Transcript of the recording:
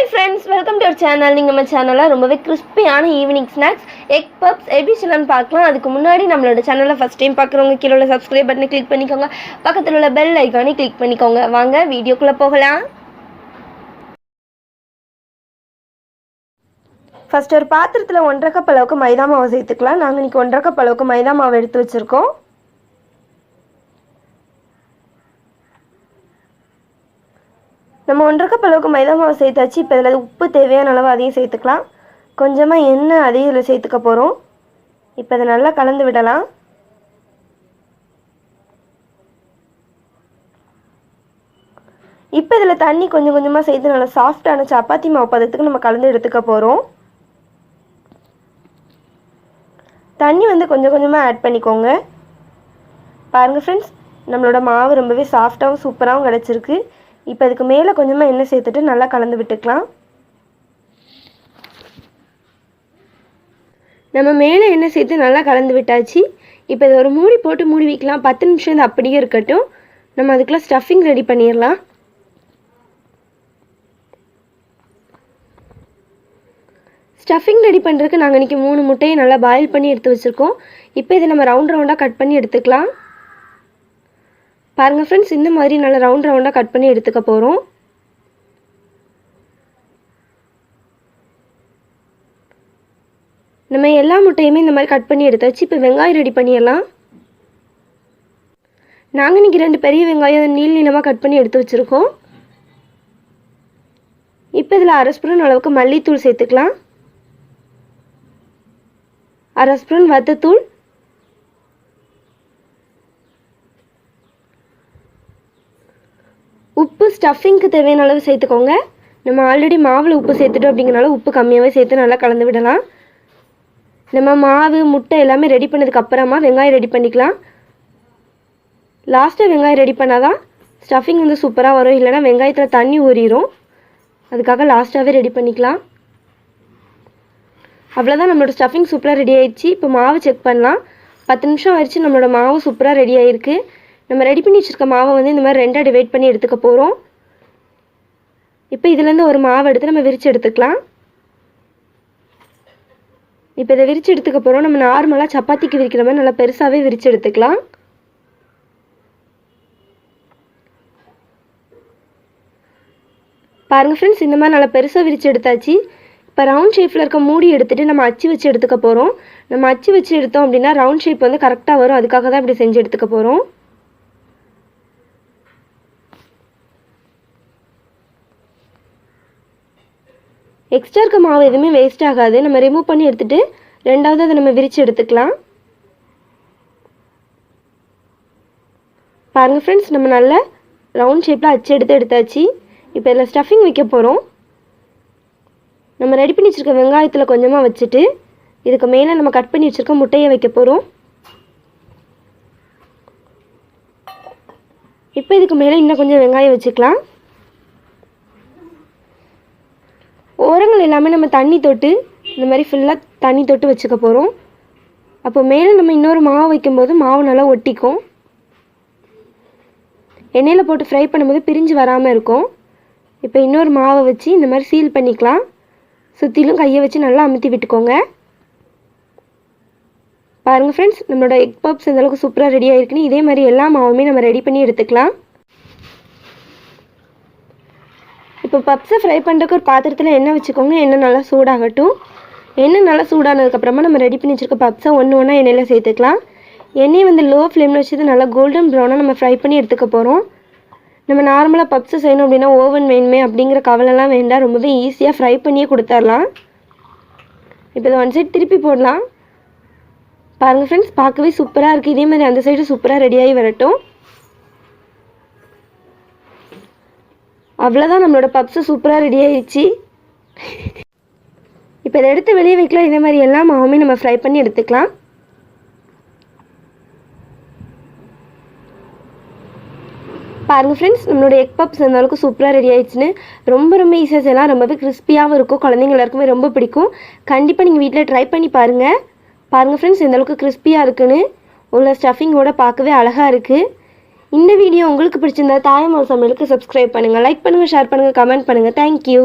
Hi friends, welcome to our channel. நீங்கள் நம்ம சேனலில் ரொம்பவே கிறிஸ்பியான ஈவினிங் ஸ்நாக்ஸ் எக் பப்ஸ் எப்படி சொல்லலாம்னு பார்க்கலாம். அதுக்கு முன்னாடி நம்மளோட சேனலில் ஃபஸ்ட் டைம் பார்க்குறவங்க கீழே உள்ள சப்ஸ்கிரைப் பட்டனை கிளிக் பண்ணிக்கோங்க, பக்கத்தில் உள்ள பெல் ஐக்கானை கிளிக் பண்ணிக்கோங்க. வாங்க வீடியோக்குள்ளே போகலாம். ஃபஸ்ட் ஒரு பாத்திரத்தில் 1.5 கப் அளவுக்கு மைதா மாவு சேர்த்துக்கலாம். நாங்கள் இன்றைக்கி 1.5 கப் அளவுக்கு மைதா மாவு எடுத்து வச்சுருக்கோம். நம்ம 1.5 கப் அளவுக்கு மைதா மாவு சேர்த்தாச்சு. இப்போ இதில் உப்பு தேவையான அளவு அதையும் சேர்த்துக்கலாம். கொஞ்சமாக எண்ணெய் அதையும் இதில் சேர்த்துக்க போகிறோம். இப்போ இதை நல்லா கலந்து விடலாம். இப்போ இதில் தண்ணி கொஞ்சம் கொஞ்சமாக சேர்த்து நல்லா சாஃப்டான சப்பாத்தி மாவு பதத்துக்கு நம்ம கலந்து எடுத்துக்க போகிறோம். தண்ணி கொஞ்சம் கொஞ்சமாக ஆட் பண்ணிக்கோங்க. பாருங்கள் ஃப்ரெண்ட்ஸ், நம்மளோட மாவு ரொம்பவே சாஃப்டாகவும் சூப்பராகவும் கிடச்சிருக்கு. இப்போ இதுக்கு மேலே கொஞ்சமாக எண்ணெய் சேர்த்துட்டு நல்லா கலந்து விட்டுக்கலாம். நம்ம மேலே எண்ணெய் சேர்த்து நல்லா கலந்து விட்டாச்சு. இப்போ இதை ஒரு மூடி போட்டு மூடி வைக்கலாம். 10 நிமிஷம் இது அப்படியே இருக்கட்டும். நம்ம அதுக்குள்ளே ஸ்டஃபிங் ரெடி பண்ணிடலாம். ஸ்டஃபிங் ரெடி பண்ணுறதுக்கு நாங்கள் இன்றைக்கி 3 முட்டையை நல்லா பாயில் பண்ணி எடுத்து வச்சுருக்கோம். இப்போ இதை நம்ம ரவுண்டாக கட் பண்ணி எடுத்துக்கலாம். பாருங்கள் ஃப்ரெண்ட்ஸ், இந்த மாதிரி நல்லா ரவுண்டாக கட் பண்ணி எடுத்துக்க போகிறோம். நம்ம எல்லா முட்டையுமே இந்த மாதிரி கட் பண்ணி எடுத்தாச்சு. இப்போ வெங்காயம் ரெடி பண்ணிடலாம். நாங்கள் இன்றைக்கி 2 பெரிய வெங்காயம் நீளமாக கட் பண்ணி எடுத்து வச்சுருக்கோம். இப்போ இதில் 1/2 ஸ்பூன் அளவுக்கு மல்லித்தூள் சேர்த்துக்கலாம். 1/2 ஸ்பூன் வத்தத்தூள், உப்பு ஸ்டஃபிங்க்கு தேவையான அளவு சேர்த்துக்கோங்க. நம்ம ஆல்ரெடி மாவில் உப்பு சேர்த்துட்டோம் அப்படிங்கிறனால உப்பு கம்மியாகவே சேர்த்து நல்லா கலந்து விடலாம். நம்ம மாவு முட்டை எல்லாமே ரெடி பண்ணதுக்கப்புறமா வெங்காயம் ரெடி பண்ணிக்கலாம். லாஸ்ட்டாக வெங்காயம் ரெடி பண்ணால் தான் ஸ்டஃபிங் சூப்பராக வரும். இல்லைனா வெங்காயத்தில் தண்ணி ஊறிடும். அதுக்காக லாஸ்ட்டாகவே ரெடி பண்ணிக்கலாம். அவ்வளோதான், நம்மளோட ஸ்டஃபிங் சூப்பராக ரெடி ஆயிடுச்சு. இப்போ மாவு செக் பண்ணலாம். 10 நிமிஷம் ஆயிடுச்சு. நம்மளோட மாவு சூப்பராக ரெடி ஆகிருக்கு. நம்ம ரெடி பண்ணி வச்சுருக்க மாவை இந்த மாதிரி 2ஆக டிவைட் பண்ணி எடுத்துக்க போகிறோம். இப்போ இதுலேருந்து ஒரு மாவு எடுத்து நம்ம விரித்து எடுத்துக்கலாம். இப்போ இதை விரித்து எடுத்துக்க போகிறோம். நம்ம நார்மலாக சப்பாத்திக்கு விரிக்கிற மாதிரி நல்லா பெருசாகவே விரித்து எடுத்துக்கலாம். பாருங்கள் ஃப்ரெண்ட்ஸ், இந்த மாதிரி நல்லா பெருசாக விரித்து எடுத்தாச்சு. இப்போ ரவுண்ட் ஷேப்பில் இருக்க மூடி எடுத்துகிட்டு நம்ம அச்சு வச்சு எடுத்துக்க போகிறோம். நம்ம அச்சு வச்சு எடுத்தோம் அப்படின்னா ரவுண்ட் ஷேப் கரெக்டாக வரும். அதுக்காக தான் இப்படி செஞ்சு எடுத்துக்க போகிறோம். எக்ஸ்ட்ரா இருக்க மாவு எதுவுமே வேஸ்ட் ஆகாது. நம்ம ரிமூவ் பண்ணி எடுத்துகிட்டு 2வது அதை நம்ம விரித்து எடுத்துக்கலாம். பாருங்கள் ஃப்ரெண்ட்ஸ், நம்ம நல்ல ரவுண்ட் ஷேப்பில் அச்சு எடுத்தாச்சு. இப்போ இதில் ஸ்டஃபிங் வைக்க போகிறோம். நம்ம ரெடி பண்ணி வச்சுருக்க வெங்காயத்தில் கொஞ்சமாக வச்சுட்டு இதுக்கு மேலே நம்ம கட் பண்ணி வச்சுருக்க முட்டையை வைக்க போகிறோம். இப்போ இதுக்கு மேலே இன்னும் கொஞ்சம் வெங்காயம் வச்சுக்கலாம். ஓரங்கள் எல்லாமே நம்ம தண்ணி தொட்டு இந்த மாதிரி ஃபுல்லாக தண்ணி தொட்டு வச்சுக்க போகிறோம். அப்போ மேலே நம்ம இன்னொரு மாவு வைக்கும்போது மாவு நல்லா ஒட்டிக்கும். எண்ணெயில் போட்டு ஃப்ரை பண்ணும்போது பிரிஞ்சு வராமல் இருக்கும். இப்போ இன்னொரு மாவை வச்சு இந்த மாதிரி சீல் பண்ணிக்கலாம். சுற்றிலும் கையை வச்சு நல்லா அமுத்தி விட்டுக்கோங்க. பாருங்கள் ஃப்ரெண்ட்ஸ், நம்மளோட எக் பப்ஸ் இந்தளவுக்கு சூப்பராக ரெடி ஆகிருக்குன்னு இதே மாதிரி எல்லா மாவுமே நம்ம ரெடி பண்ணி எடுத்துக்கலாம். இப்போ பப்ஸை ஃப்ரை பண்ணுறதுக்கு ஒரு பாத்திரத்தில் எண்ணெய் வச்சுக்கோங்க. எண்ணெய் நல்லா சூடாகட்டும். எண்ணெய் நல்லா சூடானதுக்கப்புறமா நம்ம ரெடி பண்ணி வச்சுருக்க பப்ஸை ஒன்றா எண்ணெயில் சேர்த்துக்கலாம். எண்ணெய் லோ ஃப்ளேமில் வச்சுட்டு நல்லா கோல்டன் ப்ரௌனாக நம்ம ஃப்ரை பண்ணி எடுத்துக்க போகிறோம். நம்ம நார்மலாக பப்ஸை செய்யணும் அப்படின்னா ஓவன் வேணுமே அப்படிங்கிற கவலைலாம் வேண்டாம். ரொம்பவே ஈஸியாக ஃப்ரை பண்ணியே கொடுத்துடலாம். இப்போ இதை 1 சைடு திருப்பி போடலாம். பாருங்கள் ஃப்ரெண்ட்ஸ், பார்க்கவே சூப்பராக இருக்குது. இதே மாதிரி அந்த சைடு சூப்பராக ரெடியாகி வரட்டும். அவ்வளோதான், நம்மளோட பப்ஸு சூப்பராக ரெடி ஆகிடுச்சு. இப்போ இதை எடுத்து வெளியே வைக்கலாம். இதே மாதிரி எல்லா மாவுமே நம்ம ஃப்ரை பண்ணி எடுத்துக்கலாம். பாருங்கள் ஃப்ரெண்ட்ஸ், நம்மளோட எக் பப்ஸ் அந்த அளவுக்கு சூப்பராக ரெடி ஆகிடுச்சுன்னு. ரொம்ப ஈஸியாக செய்யலாம். ரொம்பவே கிறிஸ்பியாகவும் இருக்கும். குழந்தைங்க எல்லாருக்குமே ரொம்ப பிடிக்கும். கண்டிப்பாக நீங்கள் வீட்டில் ட்ரை பண்ணி பாருங்கள். பாருங்கள் ஃப்ரெண்ட்ஸ், இந்த அளவுக்கு கிறிஸ்பியாக இருக்குன்னு. உள்ள ஸ்டஃபிங்கோட பார்க்கவே அழகாக இருக்குது. இந்த வீடியோ உங்களுக்கு பிடிச்சிருந்தா தாயம்மாள் சமையலுக்கு சப்ஸ்கிரைப் பண்ணுங்கள், லைக் பண்ணுங்கள், ஷேர் பண்ணுங்கள், கமெண்ட் பண்ணுங்கள். தேங்க்யூ.